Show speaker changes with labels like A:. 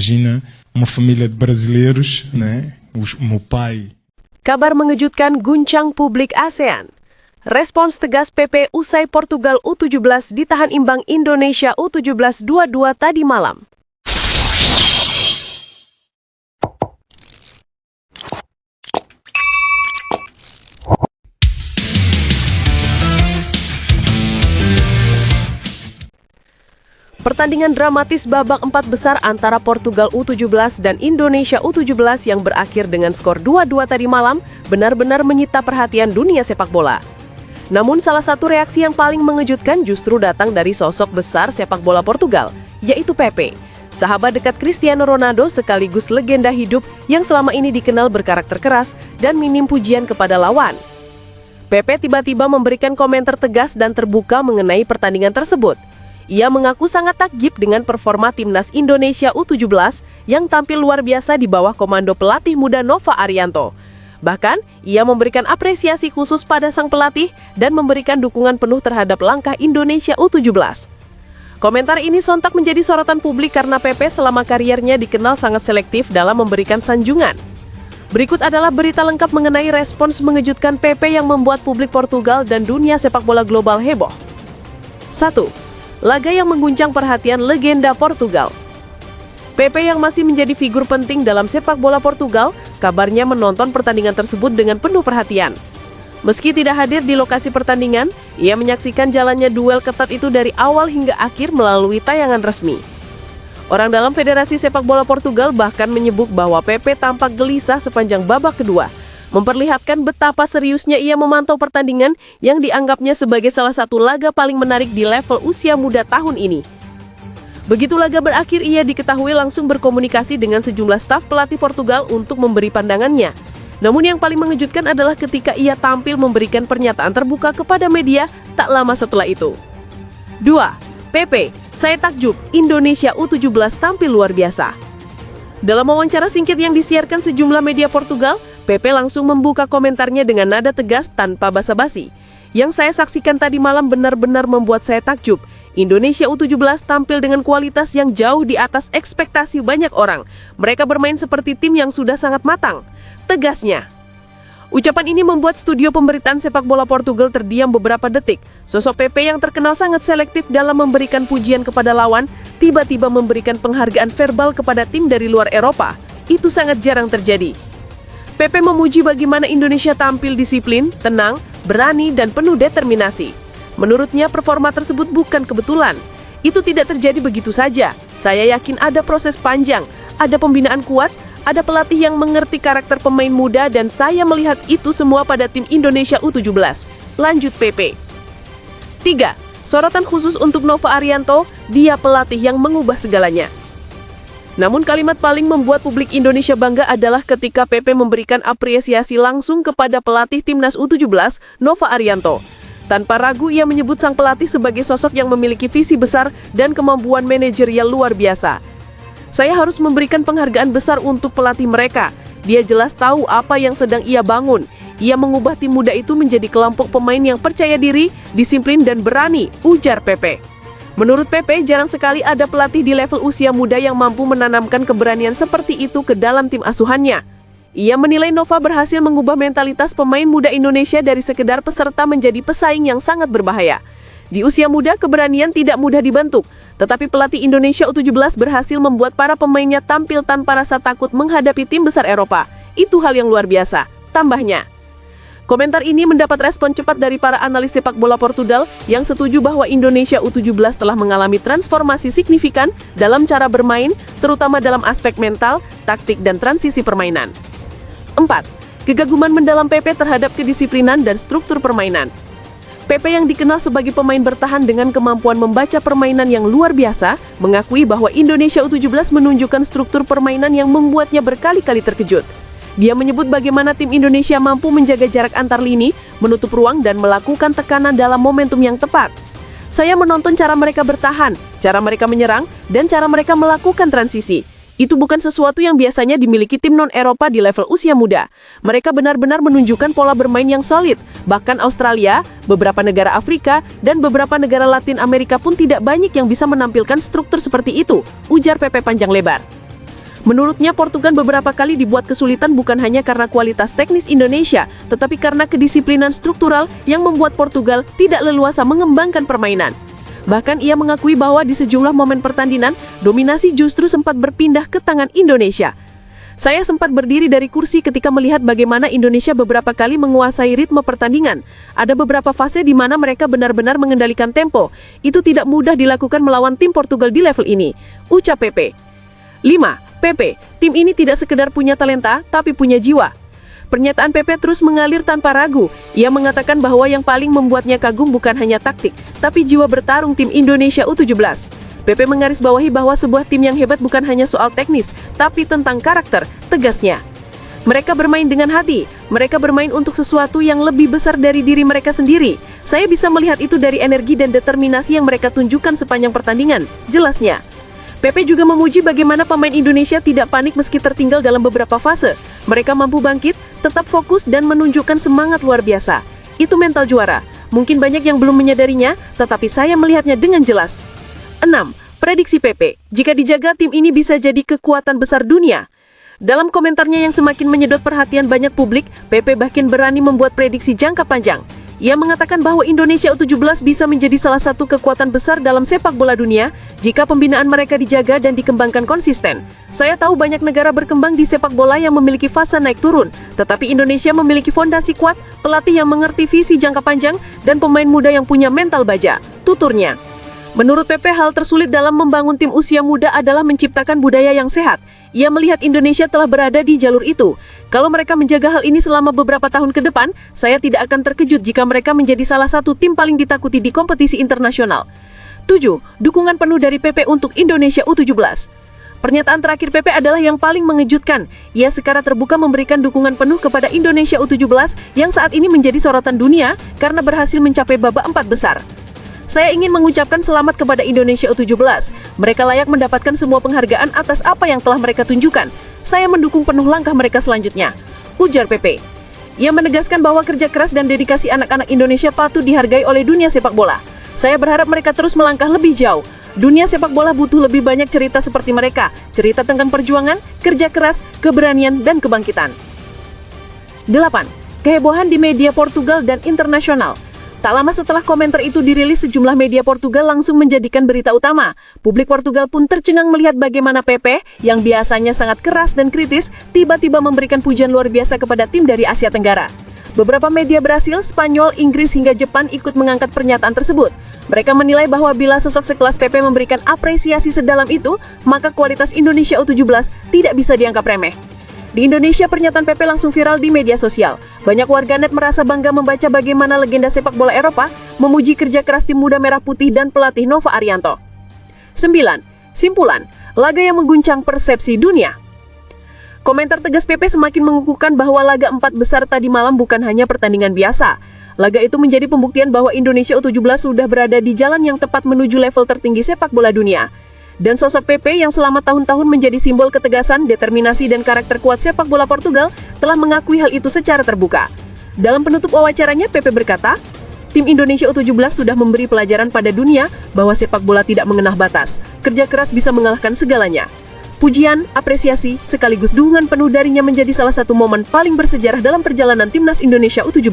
A: imagina uma família de brasileiros, né? O meu pai.
B: Kabar mengejutkan guncang publik ASEAN. Respons tegas PP usai Portugal U17 ditahan imbang Indonesia U17 2-2 tadi malam. Pertandingan dramatis babak 4 besar antara Portugal U17 dan Indonesia U17 yang berakhir dengan skor 2-2 tadi malam benar-benar menyita perhatian dunia sepak bola. Namun salah satu reaksi yang paling mengejutkan justru datang dari sosok besar sepak bola Portugal, yaitu Pepe, sahabat dekat Cristiano Ronaldo sekaligus legenda hidup yang selama ini dikenal berkarakter keras dan minim pujian kepada lawan. Pepe tiba-tiba memberikan komentar tegas dan terbuka mengenai pertandingan tersebut. Ia mengaku sangat takjub dengan performa timnas Indonesia U17 yang tampil luar biasa di bawah komando pelatih muda Nova Arianto. Bahkan, ia memberikan apresiasi khusus pada sang pelatih dan memberikan dukungan penuh terhadap langkah Indonesia U17. Komentar ini sontak menjadi sorotan publik karena Pepe selama kariernya dikenal sangat selektif dalam memberikan sanjungan. Berikut adalah berita lengkap mengenai respons mengejutkan Pepe yang membuat publik Portugal dan dunia sepak bola global heboh. 1. Laga yang mengguncang perhatian legenda Portugal. Pepe yang masih menjadi figur penting dalam sepak bola Portugal, kabarnya menonton pertandingan tersebut dengan penuh perhatian. Meski tidak hadir di lokasi pertandingan, ia menyaksikan jalannya duel ketat itu dari awal hingga akhir melalui tayangan resmi. Orang dalam Federasi Sepak Bola Portugal bahkan menyebut bahwa Pepe tampak gelisah sepanjang babak kedua, memperlihatkan betapa seriusnya ia memantau pertandingan yang dianggapnya sebagai salah satu laga paling menarik di level usia muda tahun ini. Begitu laga berakhir, ia diketahui langsung berkomunikasi dengan sejumlah staf pelatih Portugal untuk memberi pandangannya. Namun yang paling mengejutkan adalah ketika ia tampil memberikan pernyataan terbuka kepada media tak lama setelah itu. 2. Pepe, saya takjub, Indonesia U17 tampil luar biasa. Dalam wawancara singkat yang disiarkan sejumlah media Portugal, Pepe langsung membuka komentarnya dengan nada tegas tanpa basa-basi. Yang saya saksikan tadi malam benar-benar membuat saya takjub. Indonesia U17 tampil dengan kualitas yang jauh di atas ekspektasi banyak orang. Mereka bermain seperti tim yang sudah sangat matang, tegasnya. Ucapan ini membuat studio pemberitaan sepak bola Portugal terdiam beberapa detik. Sosok Pepe yang terkenal sangat selektif dalam memberikan pujian kepada lawan, tiba-tiba memberikan penghargaan verbal kepada tim dari luar Eropa. Itu sangat jarang terjadi. Pepe memuji bagaimana Indonesia tampil disiplin, tenang, berani, dan penuh determinasi. Menurutnya performa tersebut bukan kebetulan. Itu tidak terjadi begitu saja. Saya yakin ada proses panjang, ada pembinaan kuat, ada pelatih yang mengerti karakter pemain muda dan saya melihat itu semua pada tim Indonesia U17. Lanjut Pepe. 3. Sorotan khusus untuk Nova Arianto, dia pelatih yang mengubah segalanya. Namun kalimat paling membuat publik Indonesia bangga adalah ketika Pepe memberikan apresiasi langsung kepada pelatih timnas U17, Nova Arianto. Tanpa ragu ia menyebut sang pelatih sebagai sosok yang memiliki visi besar dan kemampuan manajerial luar biasa. Saya harus memberikan penghargaan besar untuk pelatih mereka. Dia jelas tahu apa yang sedang ia bangun. Ia mengubah tim muda itu menjadi kelompok pemain yang percaya diri, disiplin dan berani, ujar Pepe. Menurut Pepe, jarang sekali ada pelatih di level usia muda yang mampu menanamkan keberanian seperti itu ke dalam tim asuhannya. Ia menilai Nova berhasil mengubah mentalitas pemain muda Indonesia dari sekedar peserta menjadi pesaing yang sangat berbahaya. Di usia muda, keberanian tidak mudah dibentuk, tetapi pelatih Indonesia U17 berhasil membuat para pemainnya tampil tanpa rasa takut menghadapi tim besar Eropa. Itu hal yang luar biasa, tambahnya. Komentar ini mendapat respon cepat dari para analis sepak bola Portugal yang setuju bahwa Indonesia U17 telah mengalami transformasi signifikan dalam cara bermain, terutama dalam aspek mental, taktik, dan transisi permainan. 4. Kegaguman mendalam Pepe terhadap kedisiplinan dan struktur permainan. Pepe yang dikenal sebagai pemain bertahan dengan kemampuan membaca permainan yang luar biasa, mengakui bahwa Indonesia U17 menunjukkan struktur permainan yang membuatnya berkali-kali terkejut. Dia menyebut bagaimana tim Indonesia mampu menjaga jarak antar lini, menutup ruang dan melakukan tekanan dalam momentum yang tepat. Saya menonton cara mereka bertahan, cara mereka menyerang, dan cara mereka melakukan transisi. Itu bukan sesuatu yang biasanya dimiliki tim non-Eropa di level usia muda. Mereka benar-benar menunjukkan pola bermain yang solid. Bahkan Australia, beberapa negara Afrika, dan beberapa negara Latin Amerika pun tidak banyak yang bisa menampilkan struktur seperti itu, ujar Pepe panjang lebar. Menurutnya, Portugal beberapa kali dibuat kesulitan bukan hanya karena kualitas teknis Indonesia, tetapi karena kedisiplinan struktural yang membuat Portugal tidak leluasa mengembangkan permainan. Bahkan ia mengakui bahwa di sejumlah momen pertandingan, dominasi justru sempat berpindah ke tangan Indonesia. Saya sempat berdiri dari kursi ketika melihat bagaimana Indonesia beberapa kali menguasai ritme pertandingan. Ada beberapa fase di mana mereka benar-benar mengendalikan tempo. Itu tidak mudah dilakukan melawan tim Portugal di level ini, ucap Pepe. 5. Pepe, tim ini tidak sekedar punya talenta, tapi punya jiwa. Pernyataan Pepe terus mengalir tanpa ragu. Ia mengatakan bahwa yang paling membuatnya kagum bukan hanya taktik, tapi jiwa bertarung tim Indonesia U17. Pepe menggarisbawahi bahwa sebuah tim yang hebat bukan hanya soal teknis, tapi tentang karakter, tegasnya. Mereka bermain dengan hati, mereka bermain untuk sesuatu yang lebih besar dari diri mereka sendiri. Saya bisa melihat itu dari energi dan determinasi yang mereka tunjukkan sepanjang pertandingan, jelasnya. Pepe juga memuji bagaimana pemain Indonesia tidak panik meski tertinggal dalam beberapa fase. Mereka mampu bangkit, tetap fokus dan menunjukkan semangat luar biasa. Itu mental juara. Mungkin banyak yang belum menyadarinya, tetapi saya melihatnya dengan jelas. 6. Prediksi Pepe, jika dijaga tim ini bisa jadi kekuatan besar dunia. Dalam komentarnya yang semakin menyedot perhatian banyak publik, Pepe bahkan berani membuat prediksi jangka panjang. Ia mengatakan bahwa Indonesia U17 bisa menjadi salah satu kekuatan besar dalam sepak bola dunia jika pembinaan mereka dijaga dan dikembangkan konsisten. Saya tahu banyak negara berkembang di sepak bola yang memiliki fase naik turun, tetapi Indonesia memiliki fondasi kuat, pelatih yang mengerti visi jangka panjang, dan pemain muda yang punya mental baja, tuturnya. Menurut Pepe, hal tersulit dalam membangun tim usia muda adalah menciptakan budaya yang sehat. Ia melihat Indonesia telah berada di jalur itu. Kalau mereka menjaga hal ini selama beberapa tahun ke depan, saya tidak akan terkejut jika mereka menjadi salah satu tim paling ditakuti di kompetisi internasional. 7. Dukungan penuh dari Pepe untuk Indonesia U17. Pernyataan terakhir Pepe adalah yang paling mengejutkan. Ia secara terbuka memberikan dukungan penuh kepada Indonesia U17 yang saat ini menjadi sorotan dunia karena berhasil mencapai babak 4 besar. Saya ingin mengucapkan selamat kepada Indonesia U17. Mereka layak mendapatkan semua penghargaan atas apa yang telah mereka tunjukkan. Saya mendukung penuh langkah mereka selanjutnya, ujar Pepe. Ia menegaskan bahwa kerja keras dan dedikasi anak-anak Indonesia patut dihargai oleh dunia sepak bola. Saya berharap mereka terus melangkah lebih jauh. Dunia sepak bola butuh lebih banyak cerita seperti mereka, cerita tentang perjuangan, kerja keras, keberanian, dan kebangkitan. 8. Kehebohan di media Portugal dan internasional. Tak lama setelah komentar itu dirilis, sejumlah media Portugal langsung menjadikan berita utama. Publik Portugal pun tercengang melihat bagaimana Pepe, yang biasanya sangat keras dan kritis, tiba-tiba memberikan pujian luar biasa kepada tim dari Asia Tenggara. Beberapa media Brasil, Spanyol, Inggris, hingga Jepang ikut mengangkat pernyataan tersebut. Mereka menilai bahwa bila sosok sekelas Pepe memberikan apresiasi sedalam itu, maka kualitas Indonesia U17 tidak bisa dianggap remeh. Di Indonesia, pernyataan Pepe langsung viral di media sosial. Banyak warganet merasa bangga membaca bagaimana legenda sepak bola Eropa memuji kerja keras tim muda merah putih dan pelatih Nova Arianto. 9. Simpulan, laga yang mengguncang persepsi dunia. Komentar tegas Pepe semakin mengukuhkan bahwa laga 4 besar tadi malam bukan hanya pertandingan biasa. Laga itu menjadi pembuktian bahwa Indonesia U17 sudah berada di jalan yang tepat menuju level tertinggi sepak bola dunia. Dan sosok Pepe yang selama tahun-tahun menjadi simbol ketegasan, determinasi, dan karakter kuat sepak bola Portugal telah mengakui hal itu secara terbuka. Dalam penutup wawancaranya, Pepe berkata, tim Indonesia U17 sudah memberi pelajaran pada dunia bahwa sepak bola tidak mengenal batas. Kerja keras bisa mengalahkan segalanya. Pujian, apresiasi, sekaligus dukungan penuh darinya menjadi salah satu momen paling bersejarah dalam perjalanan timnas Indonesia U17.